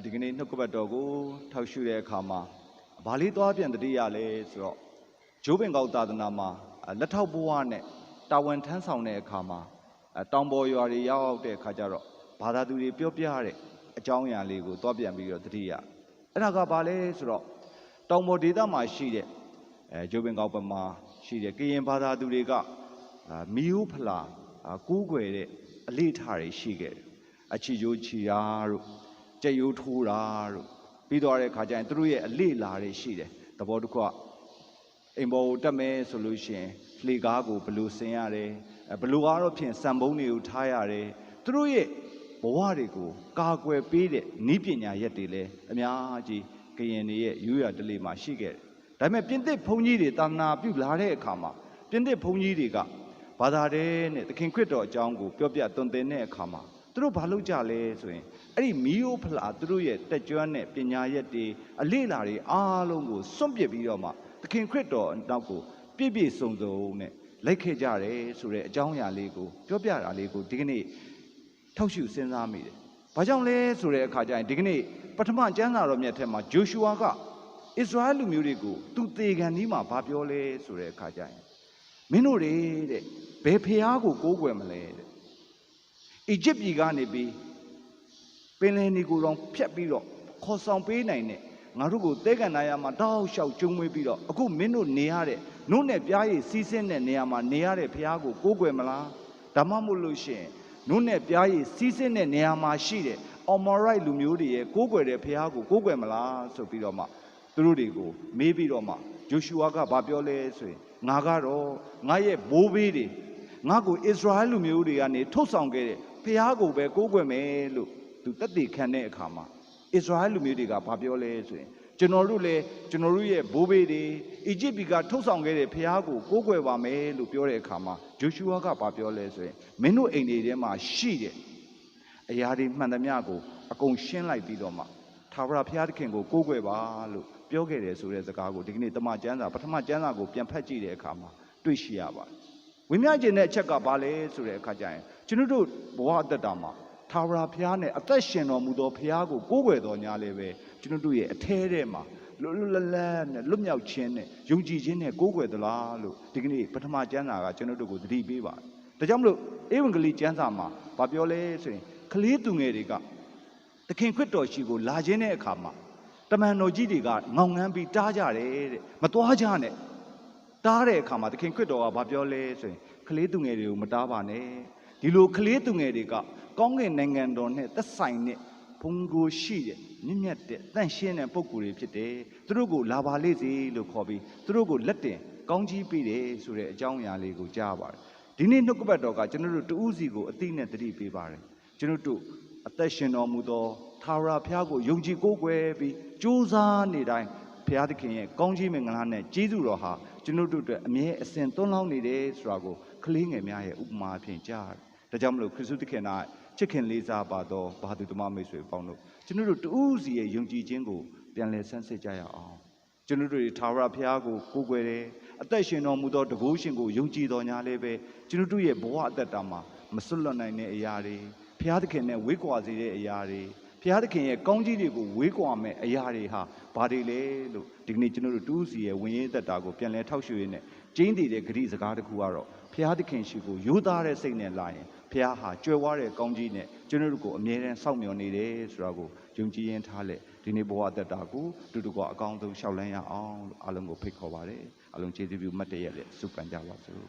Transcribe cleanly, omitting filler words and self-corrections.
ဒီကနေ့နှုတ်ကပတ်တော်ကိုထောက်ရှုတဲ့အခါမှာဘာလေးသွားပြန်တတိယလဲဆိုတော့ဂျိုးပင်ကောက်သာသနာမှာလက်ထောက်ဘဝနဲ့တာဝန်ထမ်းဆောင်တဲ့အခါမှာတောင်ပေါ်ရွာတွေရောက်တဲ့အခါကျတော့ဘာသာသူတွေပြောပြတဲ့အကြောင်းအရာလေးကိုသွားပြန်ပြီးတော့တတိယအဲ့ဒါကဘာလဲဆိုတော့တောင်ပေါ်ဒေသမှာရှိတဲ့ဂျိုးပင်ကောက်ဘက်မှာရှိတဲ့ကရင်ဘာသာသူတွေကမီယိုးဖလာကူးကွယ်တဲ့အလေးထားတွေရှိခဲ့တယ်အချီကျိုးချီတာတို့ကြက်ရိုးထိုးတာတို့ပြီးတော့တဲ့ခါကျရင်သူတို့ရဲ့အလေးလာတွေရှိတယ်သဘောတစ်ခုကအိမ်ပေါ်ကိုတက်မယ်ဆိုလို့ရှိရင်လှေကားကိုဘလို့ဆင်ရတယ်ဘလို့ကတော့ဖြင့်စံပုံးတွေကိုထားရတယ်သူတို့ရဲ့ဘဝတွေကိုကာကွယ်ပေးတဲ့ဤပညာရက်တွေလည်းအများကြီးကရင်တွေရဲ့ရိုးရာဓလေ့မှာရှိခဲ့တယ်ဒါပေမဲ့ပြင်သစ်ဘုန်းကြီးတွေတာနာပြုလာတဲ့အခါမှာပြင်သစ်ဘုန်းကြီးတွေကဘာသာတဲ့နဲ့သခင်ခရစ်တော်အကြောင်းကိုပြောပြသွန်သင်တဲ့အခါမှာသူတို့ဘာလုပ်ကြလဲဆိုရင်အဲ့ဒီမီယိုးဖလာသူတို့ရဲ့တက်ကြွတဲ့ပညာရက်တွေအလေးလာတွေအားလုံးကိုစွန့်ပစ်ပြီးတော့မှသခင်ခရစ်တော်နောက်ကိုပြည့်ပြည့်စုံစုံနဲ့လိုက်ခဲ့ကြတယ်ဆိုတဲ့အကြောင်းအရာလေးကိုပြောပြတာလေးကိုဒီကနေ့ထောက်ရှုစဉ်းစားမိတယ်။ဘာကြောင့်လဲဆိုတဲ့အခါကျရင်ဒီကနေ့ပထမကျမ်းစာတော်မြတ်ထဲမှာဂျိုရှုအာကအစ္စရာဟ်လူမျိုးတွေကိုသူသေခံဒီမှာဘာပြောလဲဆိုတဲ့အခါကျရင်မင်းတို့တွေတဲ့ဘယ်ဖျားကိုကိုးကွယ်မလဲတဲ့အီဂျစ်ပြည်ကနေပြီးပင်လယ်နီကိုတော့ဖြတ်ပြီးတော့ခေါ်ဆောင်ပေးနိုင်တဲ့ငါတို့ကိုတဲကန်နာရမှာတောက်လျှောက်ကျုံမွေးပြီးတော့အခုမင်းတို့နေရတဲ့နှုတ်နဲ့ပြားရည်စီးဆင်းတဲ့နေရာမှာနေရတဲ့ဖျားကိုကိုးကွယ်မလားဒါမှမဟုတ်လို့ရှိရင်နှုတ်နဲ့ပြားရည်စီးဆင်းတဲ့နေရာမှာရှိတဲ့အော်မော်ရိုက်လူမျိုးတွေရဲ့ကိုးကွယ်တဲ့ဖျားကိုကိုးကွယ်မလားဆိုပြီးတော့မှသူတို့တွေကိုမေးပြီးတော့မှဂျိုရှုအာကဘာပြောလဲဆိုရင်ငါကတော့ငါရဲ့ဘိုးဘေးတွေငါ့ကိုအစ္စရာဟ်လူမျိုးတွေကနေထုတ်ဆောင်ခဲ့တဲ့ဖျားကိုပဲကိုးကွယ်မယ်လို့သူတက်တည်ခံတဲ့အခါမှာအစ္စရာဟ်လူမျိုးတွေကဘာပြောလဲဆိုရင်ကျွန်တော်တို့လည်းကျွန်တော်တို့ရဲ့ဘိုးဘေးတွေအီဂျစ်ပြည်ကထုတ်ဆောင်ခဲ့တဲ့ဖျားကိုကိုးကွယ်ပါမယ်လို့ပြောတဲ့အခါမှာဂျိုရှုအာကဘာပြောလဲဆိုရင်မင်းတို့အိမ်တွေထဲမှာရှိတဲ့အရာတွေမှန်သမျှကိုအကုန်ရှင်းလိုက်ပြီးတော့မှထာဝရဘုရားသခင်ကိုကိုးကွယ်ပါလို့ပြောခဲ့တယ်ဆိုတဲ့စကားကိုဒီကနေ့တမန်ကျမ်းစာပထမကျမ်းစာကိုပြန်ဖတ်ကြည့်တဲ့အခါမှာတွေ့ရှိရပါတယ်ဝိညာဉ်ကျင်တဲ့အချက်ကဘာလဲဆိုတဲ့အခါကျရင်ကျွန်တော်တို့ဘဝအတ္တတာမှာထာဝရဘုရားနဲ့အသက်ရှင်တော်မူသောဘုရားကိုကိုးကွယ်တော်ညာလည်းပဲကျွန်တော်တို့ရဲ့အထဲထဲမှာလွတ်လပ်လပ်နဲ့လွတ်မြောက်ခြင်းနဲ့ယုံကြည်ခြင်းနဲ့ကိုးကွယ်သလားလို့ဒီကနေ့ပထမကျမ်းစာကကျွန်တော်တို့ကိုသတိပေးပါတယ်ဒါကြောင့်မလို့ဧဝံဂေလိကျမ်းစာမှာဘာပြောလဲဆိုရင်ကလေးသူငယ်တွေကသခင်ခရစ်တော်ရှိကိုလာခြင်းတဲ့အခါမှာတမန်တော်ကြီးတွေကငေါငန်းပြီးတားကြတယ်တဲ့မသွားကြနဲ့တားတဲ့အခါမှာသခင်ခရစ်တော်ကဘာပြောလဲဆိုရင်ကလေးသူငယ်တွေကိုမတားပါနဲ့ဒီလိုကလေးသူငယ်တွေကကောင်းကင်နိုင်ငံတော်နဲ့သက်ဆိုင်တဲ့ဘုံကိုရှိတဲ့မြင့်မြတ်တဲ့တန့်ရှင်းတဲ့ပုံကိုယ်တွေဖြစ်တယ်သူတို့ကိုလာပါလေစေလို့ခေါ်ပြီးသူတို့ကိုလက်တင်ကောင်းကြီးပေးတယ်ဆိုတဲ့အကြောင်းအရာလေးကိုကြားပါတယ်ဒီနေ့နှုတ်ကပတ်တော်ကကျွန်တော်တို့တဦးစီကိုအသိနဲ့တတိပေးပါတယ်ကျွန်တော်တို့အသက်ရှင်တော်မူသောထာဝရဘုရားကိုယုံကြည်ကိုးကွယ်ပြီးကြိုးစားနေတိုင်းဘုရားသခင်ရဲ့ကောင်းကြီးမင်္ဂလာနဲ့ကျေးဇူးတော်ဟာကျွန်တော်တို့အတွက်အမြဲအစဉ်သွန်းလောင်းနေတယ်ဆိုတာကိုကလေးငယ်များရဲ့ဥပမာအဖြစ်ကြားတယ်ဒါကြောင့်မလို့ခရစ်သခင်၌ချစ်ခင်လေးစားပါသောဘာသူဓမ္မမိတ်ဆွေပေါင်းတို့ကျွန်တော်တို့တဦးစီရဲ့ယုံကြည်ခြင်းကိုပြန်လည်ဆန်းစစ်ကြရအောင်ကျွန်တော်တို့ထာဝရဘုရားကိုကိုးကွယ်တယ်အသက်ရှင်တော်မူသောတကုရှင်ကိုယုံကြည်တော်ညာလည်းပဲကျွန်တော်တို့ရဲ့ဘဝအသက်တာမှာမစွတ်လွတ်နိုင်တဲ့အရာတွေဘုရားသခင်နဲ့ဝေးကွာစေတဲ့အရာတွေဘုရားသခင်ရဲ့ကောင်းကြီးတွေကိုဝေးကွာမဲ့အရာတွေဟာဘာတွေလဲလို့ဒီကနေ့ကျွန်တော်တို့တဦးစီရဲ့ဝင်ရေးသက်တာကိုပြန်လည်ထောက်ရှုရင်းနဲ့ကျင်းတည်တဲ့ဂရိစကားတစ်ခုကတော့ဘုရားသခင်ရှိကိုရိုးသားတဲ့စိတ်နဲ့လာရင်ဘုရားဟာကြွယ်ဝတဲ့ကောင်းကြီးနဲ့ကျွန်တော်တို့ကိုအမြဲတမ်းစောင့်မျှော်နေတယ်ဆိုတာကိုယုံကြည်ရင်ထားလက်ဒီနေ့ဘဝသက်တာကိုတူတူကအကောင်းဆုံးရှောက်လန်းရအောင်လို့အားလုံးကိုဖိတ်ခေါ်ပါတယ်အားလုံးကျေးဇူးပြုမတ်တရရဲ့စုပန်ကြပါစို့